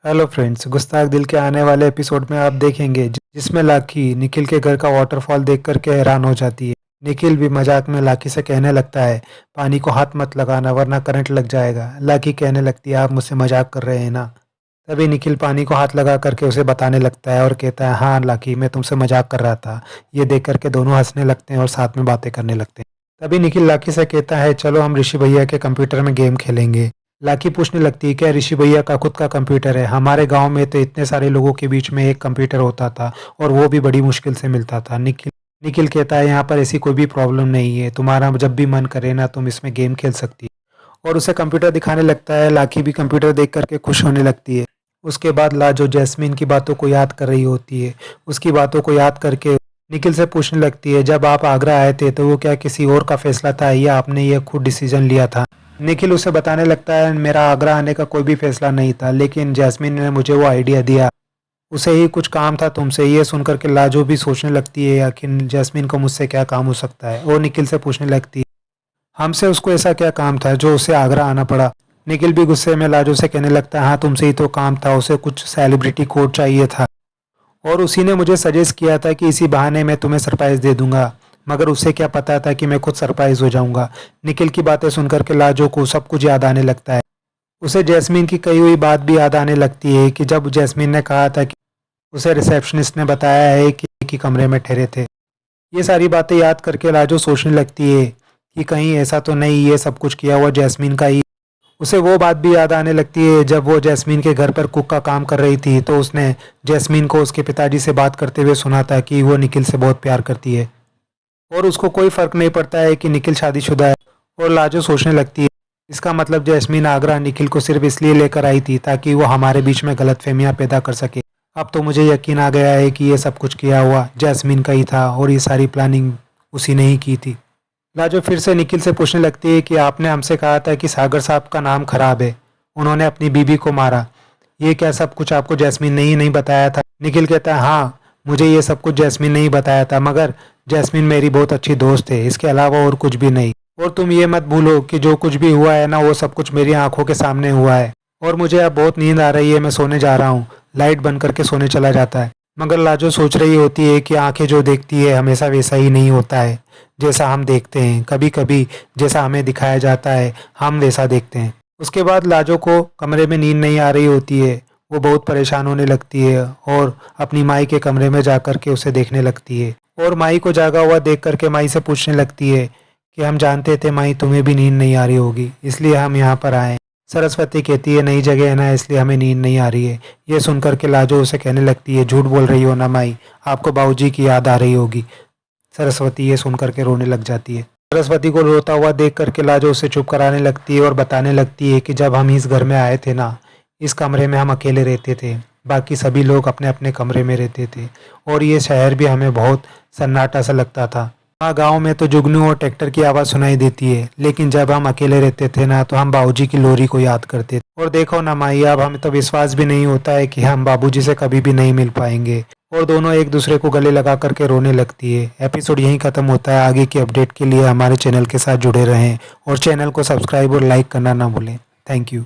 Hello friends, गुस्ताख दिल के आने वाले एपिसोड में आप देखेंगे जिसमें लाकी निखिल के घर का वाटरफॉल देख करके हैरान हो जाती है। निखिल भी मजाक में लाकी से कहने लगता है, पानी को हाथ मत लगाना वरना करंट लग जाएगा। लाकी कहने लगती है, आप मुझसे मजाक कर रहे हैं ना। तभी निखिल पानी को हाथ लगा करके उसे बताने लगता है और कहता है, हाँ लाकी, मैं तुमसे मजाक कर रहा था। ये देख करके दोनों हंसने लगते हैं और साथ में बातें करने लगते हैं। तभी निखिल लाकी से कहता है, चलो हम ऋषि भैया के कंप्यूटर में गेम खेलेंगे। लाकी पूछने लगती है, क्या ऋषि भैया का खुद का कंप्यूटर है? हमारे गांव में तो इतने सारे लोगों के बीच में एक कंप्यूटर होता था और वो भी बड़ी मुश्किल से मिलता था। निखिल कहता है, यहाँ पर ऐसी कोई भी प्रॉब्लम नहीं है, तुम्हारा जब भी मन करे ना तुम इसमें गेम खेल सकती है। और उसे कंप्यूटर दिखाने लगता है। लाकी भी कंप्यूटर देख करके खुश होने लगती है। उसके बाद लाजो जैस्मीन की बातों को याद कर रही होती है। उसकी बातों को याद करके निखिल से पूछने लगती है, जब आप आगरा आए थे तो वो क्या किसी और का फैसला था या आपने ये खुद डिसीजन लिया था? निखिल उसे बताने लगता है, मेरा आगरा आने का कोई भी फैसला नहीं था, लेकिन जैस्मीन ने मुझे वो आइडिया दिया। उसे ही कुछ काम था तुमसे। ये सुनकर के लाजो भी सोचने लगती है, आखिर जैस्मीन को मुझसे क्या काम हो सकता है। और निखिल से पूछने लगती है, हमसे उसको ऐसा क्या काम था जो उसे आगरा आना पड़ा? निखिल भी गुस्से में लाजो से कहने लगता है, हाँ तुमसे ही तो काम था, उसे कुछ सेलिब्रिटी कोड चाहिए था और उसी ने मुझे सजेस्ट किया था कि इसी बहाने मैं तुम्हें सरप्राइज दे दूंगा, मगर उसे क्या पता था कि मैं खुद सरप्राइज हो जाऊंगा। निखिल की बातें सुनकर के लाजो को सब कुछ याद आने लगता है। उसे जैस्मीन की कही हुई बात भी याद आने लगती है कि जब जैस्मीन ने कहा था कि उसे रिसेप्शनिस्ट ने बताया है कि एक ही कमरे में ठहरे थे। ये सारी बातें याद करके लाजो सोचने लगती है कि कहीं ऐसा तो नहीं ये सब कुछ किया हुआ जैस्मीन का ही। उसे वो बात भी याद आने लगती है जब वो जैस्मीन के घर पर कुक का काम कर रही थी तो उसने जैस्मीन को उसके पिताजी से बात करते हुए सुना था कि वो निखिल से बहुत प्यार करती है और उसको कोई फर्क नहीं पड़ता है कि निखिल शादीशुदा है। और लाजो सोचने लगती है, इसका मतलब जैस्मीन आगरा निखिल को सिर्फ इसलिए लेकर आई थी ताकि वो हमारे बीच में गलतफहमियां पैदा कर सके। अब तो मुझे यकीन आ गया है कि ये सब कुछ किया हुआ जैस्मीन का ही था और ये सारी प्लानिंग उसी ने ही की थी। लाजो फिर से निखिल से पूछने लगती है कि आपने हमसे कहा था कि सागर साहब का नाम खराब है, उन्होंने अपनी बीबी को मारा। ये क्या सब कुछ आपको जैस्मीन ने ही नहीं बताया था? निखिल कहता है, हाँ मुझे ये सब कुछ जैस्मीन ने ही बताया था, मगर जैस्मीन मेरी बहुत अच्छी दोस्त है, इसके अलावा और कुछ भी नहीं। और तुम ये मत भूलो कि जो कुछ भी हुआ है ना वो सब कुछ मेरी आंखों के सामने हुआ है। और मुझे अब बहुत नींद आ रही है, मैं सोने जा रहा हूँ। लाइट बंद करके सोने चला जाता है। मगर लाजो सोच रही होती है कि आंखें जो देखती है हमेशा वैसा ही नहीं होता है जैसा हम देखते हैं। कभी कभी जैसा हमें दिखाया जाता है हम वैसा देखते हैं। उसके बाद लाजो को कमरे में नींद नहीं आ रही होती है। वो बहुत परेशान होने लगती है और अपनी माई के कमरे में जा कर के उसे देखने लगती है। और माई को जागा हुआ देख करके माई से पूछने लगती है कि हम जानते थे माई तुम्हें भी नींद नहीं आ रही होगी, इसलिए हम यहाँ पर आए। सरस्वती कहती है, नई जगह है ना इसलिए हमें नींद नहीं आ रही है। ये सुनकर के लाजो उसे कहने लगती है, झूठ बोल रही हो ना माई, आपको बाबूजी की याद आ रही होगी। सरस्वती ये सुनकर के रोने लग जाती है। सरस्वती को रोता हुआ देख करके लाजो उसे चुप कराने लगती है और बताने लगती है कि जब हम इस घर में आए थे ना, इस कमरे में हम अकेले रहते थे, बाकी सभी लोग अपने अपने कमरे में रहते थे और ये शहर भी हमें बहुत सन्नाटा सा लगता था। हाँ, गांव में तो जुगनू और ट्रैक्टर की आवाज़ सुनाई देती है, लेकिन जब हम अकेले रहते थे ना तो हम बाबूजी की लोरी को याद करते थे। और देखो ना माई, अब हमें तो विश्वास भी नहीं होता है कि हम बाबूजी से कभी भी नहीं मिल पाएंगे। और दोनों एक दूसरे को गले लगा करके रोने लगती है। एपिसोड यहीं खत्म होता है। आगे की अपडेट के लिए हमारे चैनल के साथ जुड़े रहें और चैनल को सब्सक्राइब और लाइक करना ना भूलें। Thank you.